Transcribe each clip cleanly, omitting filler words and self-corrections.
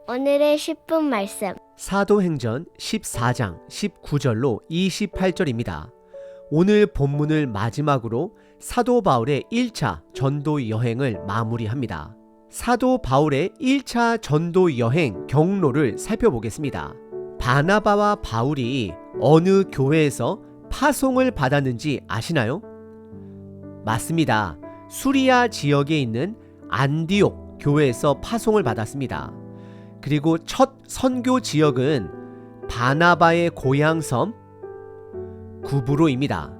오늘의 10분 말씀. 사도행전 14장 19절로 28절입니다. 오늘 본문을 마지막으로 사도 바울의 1차 전도 여행을 마무리합니다. 사도 바울의 1차 전도 여행 경로를 살펴보겠습니다. 바나바와 바울이 어느 교회에서 파송을 받았는지 아시나요? 맞습니다. 수리아 지역에 있는 안디옥 교회에서 파송을 받았습니다. 그리고 첫 선교 지역은 바나바의 고향섬 구브로입니다.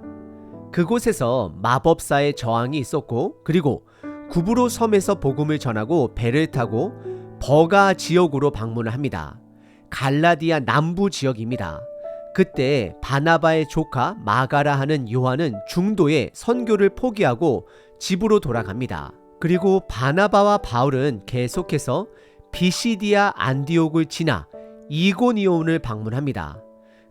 그곳에서 마법사의 저항이 있었고, 그리고 구브로 섬에서 복음을 전하고 배를 타고 버가 지역으로 방문을 합니다. 갈라디아 남부 지역입니다. 그때 바나바의 조카 마가라 하는 요한은 중도에 선교를 포기하고 집으로 돌아갑니다. 그리고 바나바와 바울은 계속해서 비시디아 안디옥을 지나 이고니온을 방문합니다.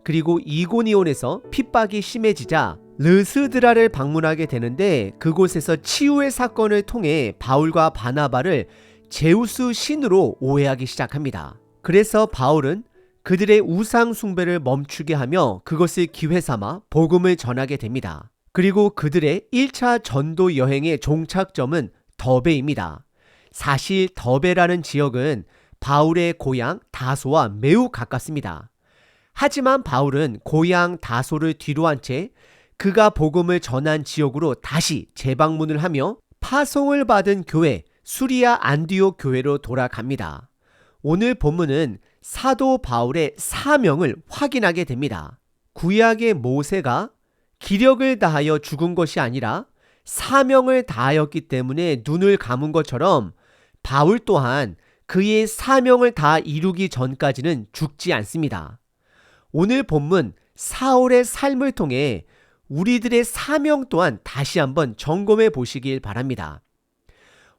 그리고 이고니온에서 핍박이 심해지자 르스드라를 방문하게 되는데, 그곳에서 치유의 사건을 통해 바울과 바나바를 제우스 신으로 오해하기 시작합니다. 그래서 바울은 그들의 우상 숭배를 멈추게 하며 그것을 기회 삼아 복음을 전하게 됩니다. 그리고 그들의 1차 전도 여행의 종착점은 더베입니다. 사실 더베라는 지역은 바울의 고향 다소와 매우 가깝습니다. 하지만 바울은 고향 다소를 뒤로한 채 그가 복음을 전한 지역으로 다시 재방문을 하며 파송을 받은 교회 수리아 안디옥 교회로 돌아갑니다. 오늘 본문은 사도 바울의 사명을 확인하게 됩니다. 구약의 모세가 기력을 다하여 죽은 것이 아니라 사명을 다하였기 때문에 눈을 감은 것처럼 바울 또한 그의 사명을 다 이루기 전까지는 죽지 않습니다. 오늘 본문 사울의 삶을 통해 우리들의 사명 또한 다시 한번 점검해 보시길 바랍니다.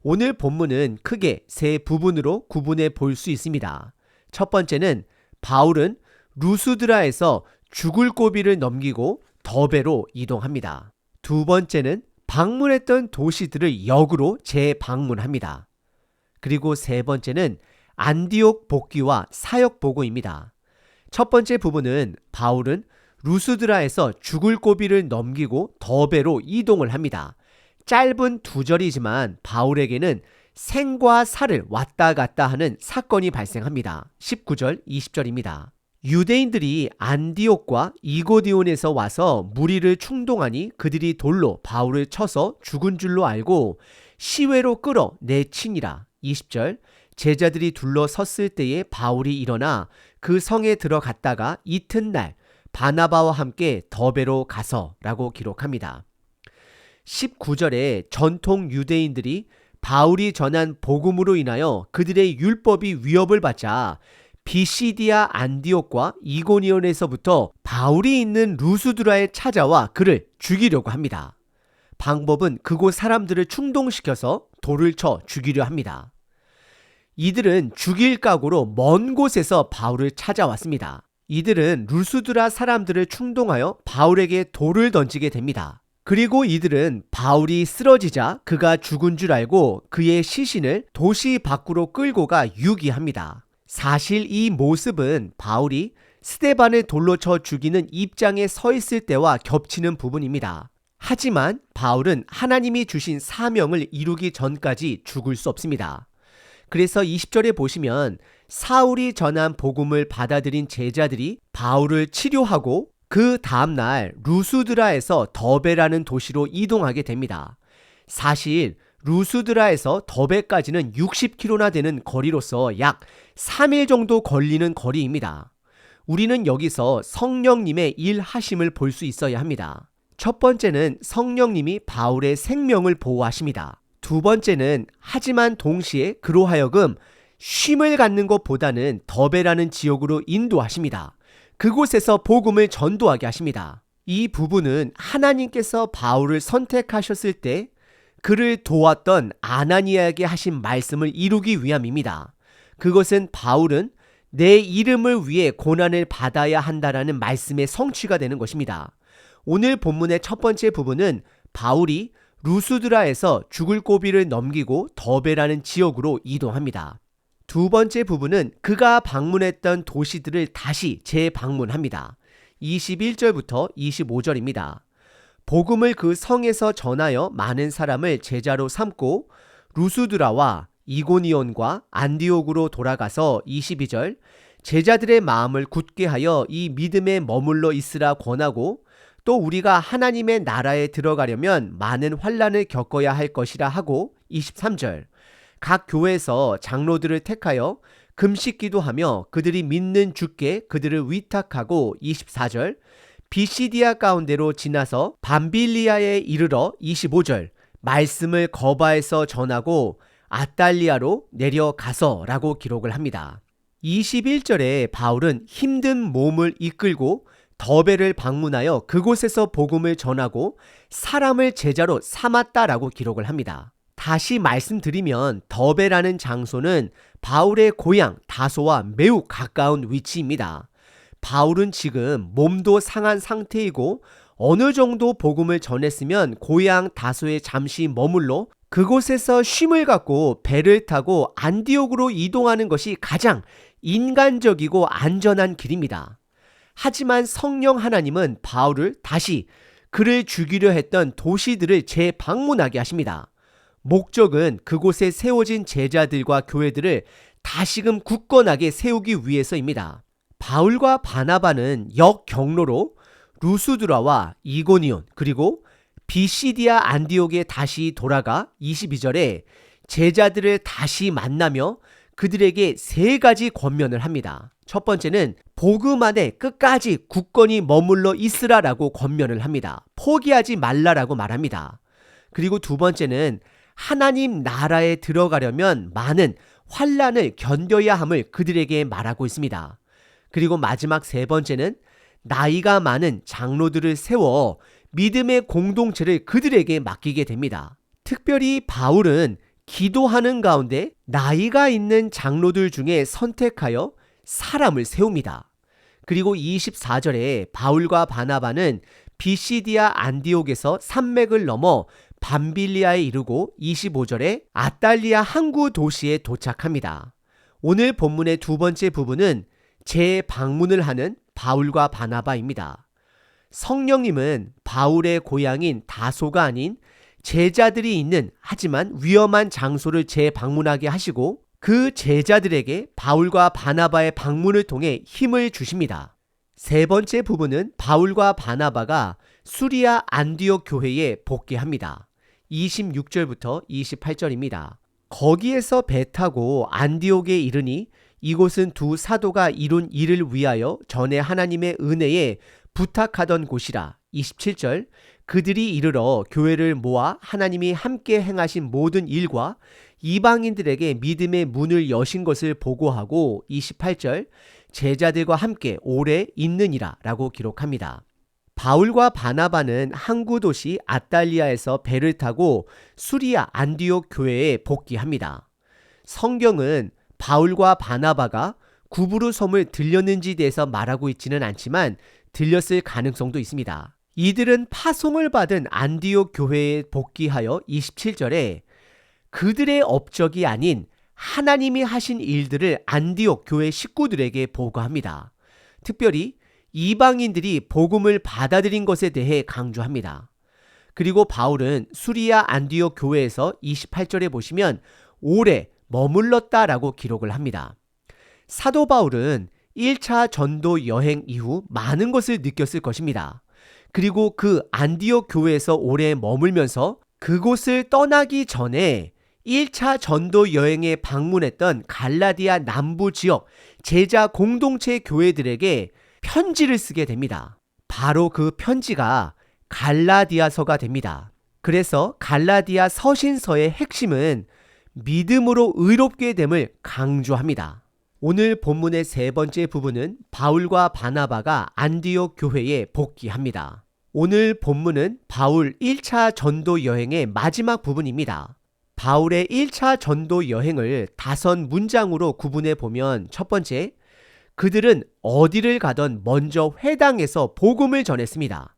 오늘 본문은 크게 세 부분으로 구분해 볼 수 있습니다. 첫 번째는 바울은 루스드라에서 죽을 고비를 넘기고 더베로 이동합니다. 두 번째는 방문했던 도시들을 역으로 재방문합니다. 그리고 세 번째는 안디옥 복귀와 사역 보고입니다. 첫 번째 부분은 바울은 루스드라에서 죽을 고비를 넘기고 더베로 이동을 합니다. 짧은 두 절이지만 바울에게는 생과 사를 왔다 갔다 하는 사건이 발생합니다. 19절, 20절입니다. 유대인들이 안디옥과 이고디온에서 와서 무리를 충동하니 그들이 돌로 바울을 쳐서 죽은 줄로 알고 시외로 끌어 내치니라. 20절, 제자들이 둘러섰을 때에 바울이 일어나 그 성에 들어갔다가 이튿날 바나바와 함께 더베로 가서 라고 기록합니다. 19절에 전통 유대인들이 바울이 전한 복음으로 인하여 그들의 율법이 위협을 받자 비시디아 안디옥과 이고니온에서부터 바울이 있는 루스드라에 찾아와 그를 죽이려고 합니다. 방법은 그곳 사람들을 충동시켜서 돌을 쳐 죽이려 합니다. 이들은 죽일 각오로 먼 곳에서 바울을 찾아왔습니다. 이들은 루스드라 사람들을 충동하여 바울에게 돌을 던지게 됩니다. 그리고 이들은 바울이 쓰러지자 그가 죽은 줄 알고 그의 시신을 도시 밖으로 끌고 가 유기합니다. 사실 이 모습은 바울이 스데반을 돌로 쳐 죽이는 입장에 서 있을 때와 겹치는 부분입니다. 하지만 바울은 하나님이 주신 사명을 이루기 전까지 죽을 수 없습니다. 그래서 20절에 보시면 사울이 전한 복음을 받아들인 제자들이 바울을 치료하고 그 다음날 루스드라에서 더베라는 도시로 이동하게 됩니다. 사실 루스드라에서 더베까지는 60km나 되는 거리로서 약 3일 정도 걸리는 거리입니다. 우리는 여기서 성령님의 일하심을 볼 수 있어야 합니다. 첫 번째는 성령님이 바울의 생명을 보호하십니다. 두 번째는 하지만 동시에 그로 하여금 쉼을 갖는 것보다는 더베라는 지역으로 인도하십니다. 그곳에서 복음을 전도하게 하십니다. 이 부분은 하나님께서 바울을 선택하셨을 때 그를 도왔던 아나니아에게 하신 말씀을 이루기 위함입니다. 그것은 바울은 내 이름을 위해 고난을 받아야 한다라는 말씀의 성취가 되는 것입니다. 오늘 본문의 첫 번째 부분은 바울이 루스드라에서 죽을 고비를 넘기고 더베라는 지역으로 이동합니다. 두 번째 부분은 그가 방문했던 도시들을 다시 재방문합니다. 21절부터 25절입니다. 복음을 그 성에서 전하여 많은 사람을 제자로 삼고 루스드라와 이고니온과 안디옥으로 돌아가서 22절 제자들의 마음을 굳게 하여 이 믿음에 머물러 있으라 권하고 또 우리가 하나님의 나라에 들어가려면 많은 환난을 겪어야 할 것이라 하고 23절 각 교회에서 장로들을 택하여 금식 기도하며 그들이 믿는 주께 그들을 위탁하고 24절 비시디아 가운데로 지나서 밤빌리아에 이르러 25절 말씀을 거바에서 전하고 아달리아로 내려가서 라고 기록을 합니다. 21절에 바울은 힘든 몸을 이끌고 더베를 방문하여 그곳에서 복음을 전하고 사람을 제자로 삼았다라고 기록을 합니다. 다시 말씀드리면 더베라는 장소는 바울의 고향 다소와 매우 가까운 위치입니다. 바울은 지금 몸도 상한 상태이고 어느 정도 복음을 전했으면 고향 다소에 잠시 머물러 그곳에서 쉼을 갖고 배를 타고 안디옥으로 이동하는 것이 가장 인간적이고 안전한 길입니다. 하지만 성령 하나님은 바울을 다시 그를 죽이려 했던 도시들을 재방문하게 하십니다. 목적은 그곳에 세워진 제자들과 교회들을 다시금 굳건하게 세우기 위해서입니다. 바울과 바나바는 역경로로 루스드라와 이고니온 그리고 비시디아 안디옥에 다시 돌아가 22절에 제자들을 다시 만나며 그들에게 세 가지 권면을 합니다. 첫 번째는 복음 안에 끝까지 굳건히 머물러 있으라라고 권면을 합니다. 포기하지 말라라고 말합니다. 그리고 두 번째는 하나님 나라에 들어가려면 많은 환난을 견뎌야 함을 그들에게 말하고 있습니다. 그리고 마지막 세 번째는 나이가 많은 장로들을 세워 믿음의 공동체를 그들에게 맡기게 됩니다. 특별히 바울은 기도하는 가운데 나이가 있는 장로들 중에 선택하여 사람을 세웁니다. 그리고 24절에 바울과 바나바는 비시디아 안디옥에서 산맥을 넘어 밤빌리아에 이르고 25절에 아달리아 항구 도시에 도착합니다. 오늘 본문의 두 번째 부분은 재방문을 하는 바울과 바나바입니다. 성령님은 바울의 고향인 다소가 아닌 제자들이 있는 하지만 위험한 장소를 재방문하게 하시고 그 제자들에게 바울과 바나바의 방문을 통해 힘을 주십니다. 세 번째 부분은 바울과 바나바가 수리아 안디옥 교회에 복귀합니다. 26절부터 28절입니다. 거기에서 배 타고 안디옥에 이르니 이곳은 두 사도가 이룬 일을 위하여 전에 하나님의 은혜에 부탁하던 곳이라. 27절 그들이 이르러 교회를 모아 하나님이 함께 행하신 모든 일과 이방인들에게 믿음의 문을 여신 것을 보고하고 28절 제자들과 함께 오래 있느니라 라고 기록합니다. 바울과 바나바는 항구 도시 아달리아에서 배를 타고 수리아 안디옥 교회에 복귀합니다. 성경은 바울과 바나바가 구브루 섬을 들렸는지에 대해서 말하고 있지는 않지만 들렸을 가능성도 있습니다. 이들은 파송을 받은 안디옥 교회에 복귀하여 27절에 그들의 업적이 아닌 하나님이 하신 일들을 안디옥 교회 식구들에게 보고합니다. 특별히 이방인들이 복음을 받아들인 것에 대해 강조합니다. 그리고 바울은 수리아 안디옥 교회에서 28절에 보시면 오래 머물렀다라고 기록을 합니다. 사도 바울은 1차 전도 여행 이후 많은 것을 느꼈을 것입니다. 그리고 그 안디옥 교회에서 오래 머물면서 그곳을 떠나기 전에 1차 전도 여행에 방문했던 갈라디아 남부 지역 제자 공동체 교회들에게 편지를 쓰게 됩니다. 바로 그 편지가 갈라디아서가 됩니다. 그래서 갈라디아 서신서의 핵심은 믿음으로 의롭게 됨을 강조합니다. 오늘 본문의 세 번째 부분은 바울과 바나바가 안디옥 교회에 복귀합니다. 오늘 본문은 바울 1차 전도 여행의 마지막 부분입니다. 바울의 1차 전도 여행을 5문장으로 구분해 보면 첫 번째, 그들은 어디를 가던 먼저 회당에서 복음을 전했습니다.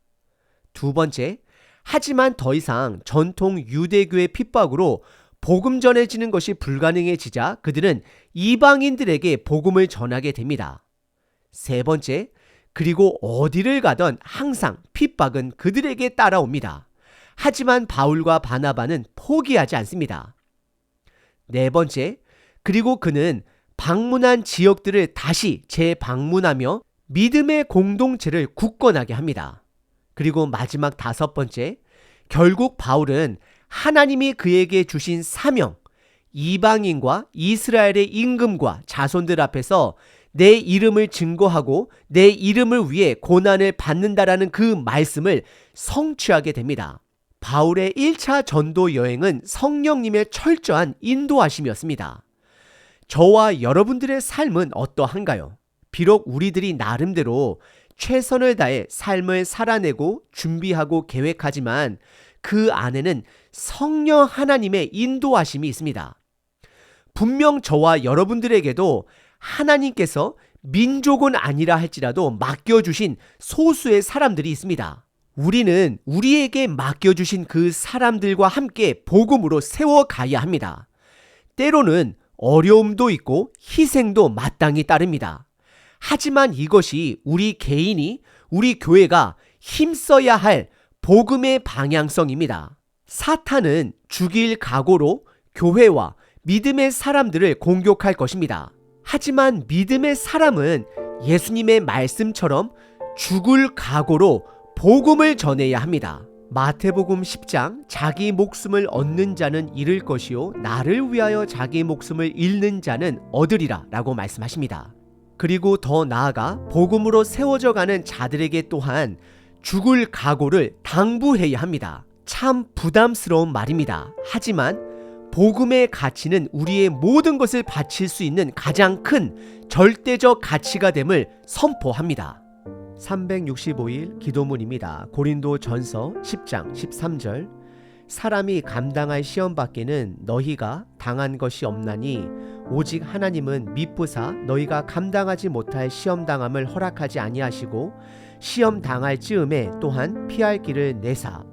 두 번째, 하지만 더 이상 전통 유대교의 핍박으로 복음 전해지는 것이 불가능해지자 그들은 이방인들에게 복음을 전하게 됩니다. 세 번째, 그리고 어디를 가던 항상 핍박은 그들에게 따라옵니다. 하지만 바울과 바나바는 포기하지 않습니다. 네 번째, 그리고 그는 방문한 지역들을 다시 재방문하며 믿음의 공동체를 굳건하게 합니다. 그리고 마지막 다섯 번째, 결국 바울은 하나님이 그에게 주신 사명, 이방인과 이스라엘의 임금과 자손들 앞에서 내 이름을 증거하고 내 이름을 위해 고난을 받는다라는 그 말씀을 성취하게 됩니다. 바울의 1차 전도 여행은 성령님의 철저한 인도하심이었습니다. 저와 여러분들의 삶은 어떠한가요? 비록 우리들이 나름대로 최선을 다해 삶을 살아내고 준비하고 계획하지만 그 안에는 성령 하나님의 인도하심이 있습니다. 분명 저와 여러분들에게도 하나님께서 민족은 아니라 할지라도 맡겨주신 소수의 사람들이 있습니다. 우리는 우리에게 맡겨주신 그 사람들과 함께 복음으로 세워가야 합니다. 때로는 어려움도 있고 희생도 마땅히 따릅니다. 하지만 이것이 우리 개인이, 우리 교회가 힘써야 할 복음의 방향성입니다. 사탄은 죽일 각오로 교회와 믿음의 사람들을 공격할 것입니다. 하지만 믿음의 사람은 예수님의 말씀처럼 죽을 각오로 복음을 전해야 합니다. 마태복음 10장 자기 목숨을 얻는 자는 잃을 것이요 나를 위하여 자기 목숨을 잃는 자는 얻으리라 라고 말씀하십니다. 그리고 더 나아가 복음으로 세워져 가는 자들에게 또한 죽을 각오를 당부해야 합니다. 참 부담스러운 말입니다. 하지만 복음의 가치는 우리의 모든 것을 바칠 수 있는 가장 큰 절대적 가치가 됨을 선포합니다. 365일 기도문입니다. 고린도 전서 10장 13절 사람이 감당할 시험 밖에는 너희가 당한 것이 없나니 오직 하나님은 미쁘사 너희가 감당하지 못할 시험 당함을 허락하지 아니하시고 시험 당할 즈음에 또한 피할 길을 내사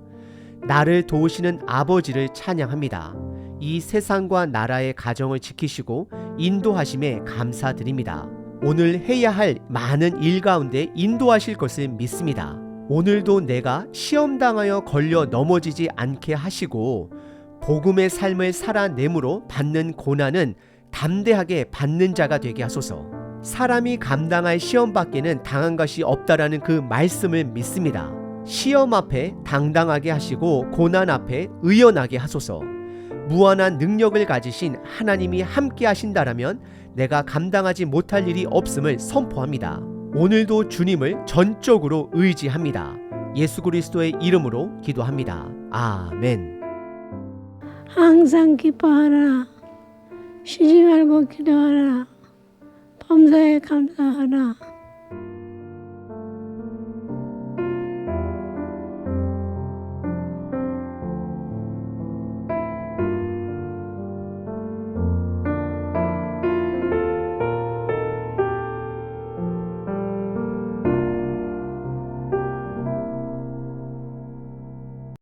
나를 도우시는 아버지를 찬양합니다. 이 세상과 나라의 가정을 지키시고 인도하심에 감사드립니다. 오늘 해야 할 많은 일 가운데 인도하실 것을 믿습니다. 오늘도 내가 시험당하여 걸려 넘어지지 않게 하시고 복음의 삶을 살아내므로 받는 고난은 담대하게 받는 자가 되게 하소서. 사람이 감당할 시험 밖에는 당한 것이 없다라는 그 말씀을 믿습니다. 시험 앞에 당당하게 하시고 고난 앞에 의연하게 하소서. 무한한 능력을 가지신 하나님이 함께 하신다라면 내가 감당하지 못할 일이 없음을 선포합니다. 오늘도 주님을 전적으로 의지합니다. 예수 그리스도의 이름으로 기도합니다. 아멘. 항상 기뻐하라. 쉬지 말고 기도하라. 범사에 감사하라.